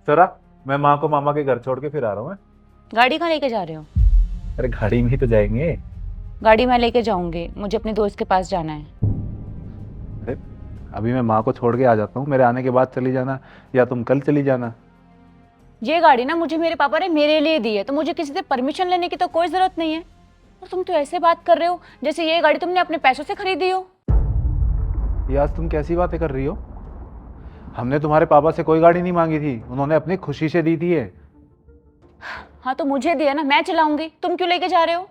सरा, मैं माँ को मामा के घर छोड़ के फिर आ रहा हूँ। गाड़ी कहाँ लेके जा रहे हो? अरे गाड़ी में ही तो जाएंगे। गाड़ी मैं लेके जाऊंगी, मुझे अपने दोस्त के पास जाना है। अरे अभी मैं माँ को छोड़ के आ जाता हूँ, मेरे आने के बाद चली जाना, या तुम कल चली जाना। ये गाड़ी ना मुझे मेरे पापा ने मेरे लिए दी है, तो मुझे किसी से परमिशन लेने की तो कोई जरूरत नहीं है। और तुम तो ऐसे बात कर रहे हो जैसे ये गाड़ी तुमने अपने पैसों से खरीदी हो। ये आज तुम कैसी बातें कर रही हो? हमने तुम्हारे पापा से कोई गाड़ी नहीं मांगी थी, उन्होंने अपनी खुशी से दी थी ये। हाँ तो मुझे दिया ना, मैं चलाऊंगी, तुम क्यों लेके जा रहे हो?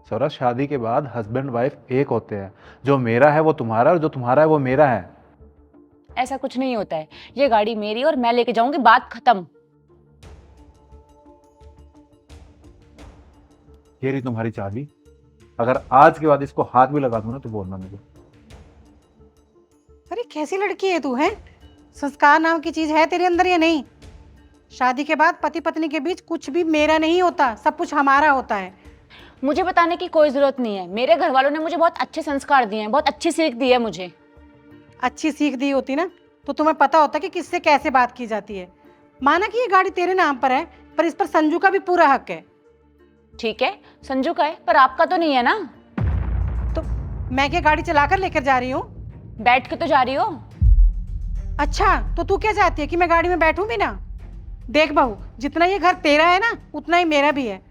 सौरभ, शादी के बाद हस्बैंड वाइफ एक होते हैं। जो मेरा है वो तुम्हारा, और जो तुम्हारा है वो मेरा है। ऐसा कुछ नहीं होता है। ये गाड़ी मेरी और मैं लेके जाऊंगी, बात खत्म। ये रही तुम्हारी चाबी। अगर आज के बाद इसको हाथ भी लगा दूं ना तो बोलना मुझे। अरे कैसी लड़की है तू? है संस्कार नाम की चीज है तेरे अंदर या नहीं? शादी के बाद पति पत्नी के बीच कुछ भी मेरा नहीं होता, सब कुछ हमारा होता है। मुझे बताने की कोई जरूरत नहीं है। मेरे घर वालों ने मुझे बहुत अच्छे संस्कार दिए हैं, बहुत अच्छी सीख दी है मुझे। अच्छी सीख दी होती ना तो तुम्हें पता होता कि किससे कैसे बात की जाती है। माना कि ये गाड़ी तेरे नाम पर है, पर इस पर संजू का भी पूरा हक है। ठीक है, संजू का है, पर आपका तो नहीं है ना। तो मैं क्या गाड़ी चलाकर लेकर जा रही हूँ? बैठ के तो जा रही हो। अच्छा, तो तू क्या चाहती है कि मैं गाड़ी में बैठूं भी ना? देख बहू, जितना ये घर तेरा है ना उतना ही मेरा भी है।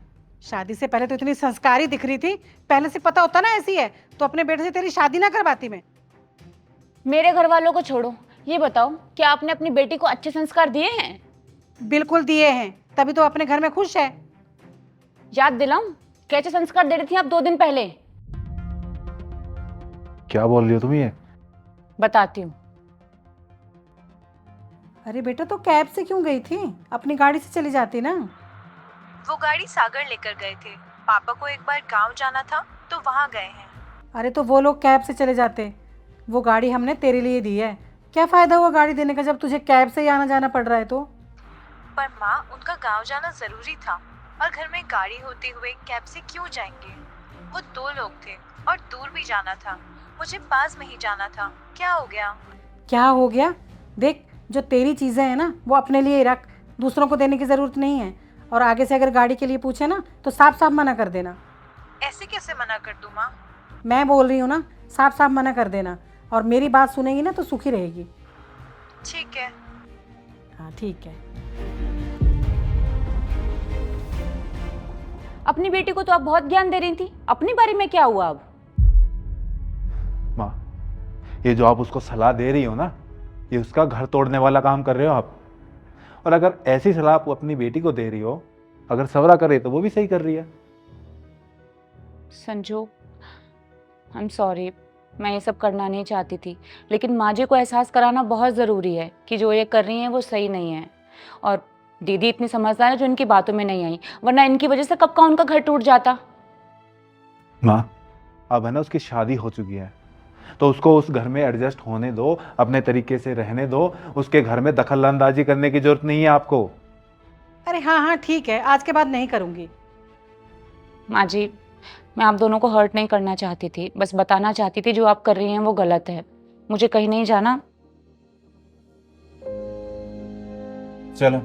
शादी से पहले तो इतनी संस्कारी दिख रही थी, पहले से पता होता ना ऐसी है तो अपने बेटे से तेरी शादी ना करवाती मैं। मेरे घर वालों को छोड़ो, ये बताओ क्या आपने अपनी बेटी को अच्छे संस्कार दिए हैं? बिल्कुल दिए हैं, तभी तो अपने घर में खुश है। याद दिलाऊं, कैसे संस्कार दे रही थी आप 2 दिन पहले? क्या बोल रही हो तुम ये? बताती हूँ। अरे बेटा, तो कैब से क्यों गई थी? अपनी गाड़ी से चली जाती ना। वो गाड़ी सागर लेकर गए थे। पापा को एक बार गांव जाना था तो वहां गए हैं। अरे तो वो लोग कैब से चले जाते। वो गाड़ी हमने तेरे लिए दी है। क्या फायदा हुआ गाड़ी देने का जब तुझे कैब से ही आना जाना पड़ रहा है तो? पर माँ, उनका गांव जाना जरूरी था और घर में गाड़ी होते हुए कैब से क्यों जाएंगे? वो 2 लोग थे और दूर भी जाना था, मुझे पास में ही जाना था। क्या हो गया? क्या हो गया? देख, जो तेरी चीज़ें हैं ना वो अपने लिए ही रख, दूसरों को देने की ज़रूरत नहीं है। और आगे से अगर गाड़ी के लिए पूछे ना तो साफ साफ मना कर देना। ऐसे कैसे मना कर दूं माँ? मैं बोल रही हूँ ना, साफ साफ मना कर देना। और मेरी बात सुनेगी ना तो सुखी रहेगी। ठीक है। हाँ ठीक है। अपनी बेटी को तो आप बहुत ज्ञान दे रही थी, अपनी बारे में क्या हुआ अब? माँ, ये जो आप उसको सलाह दे रही हो ना, ये उसका घर तोड़ने वाला काम कर रहे हो आप। और अगर ऐसी सलाह आप अपनी बेटी को दे रही हो, अगर सवरा करे तो वो भी सही कर रही है। संजू, आई एम सॉरी, मैं ये सब करना नहीं चाहती थी, लेकिन माँ जी को एहसास कराना बहुत ज़रूरी है कि जो ये कर रही हैं वो सही नहीं है। और दीदी इतनी समझदार है जो इनकी बातों में नहीं आई, वरना इनकी वजह से कब का उनका घर टूट जाता। माँ, अब है ना उसकी शादी हो चुकी है, तो उसको उस घर में एडजस्ट होने दो, अपने तरीके से रहने दो। उसके घर में दखल अंदाजी करने की जरूरत नहीं है आपको। अरे हाँ हाँ ठीक है, आज के बाद नहीं करूँगी। माँ जी, मैं आप दोनों को हर्ट नहीं करना चाहती थी, बस बताना चाहती थी जो आप कर रही हैं वो गलत है। मुझे कहीं नहीं जाना। चलो।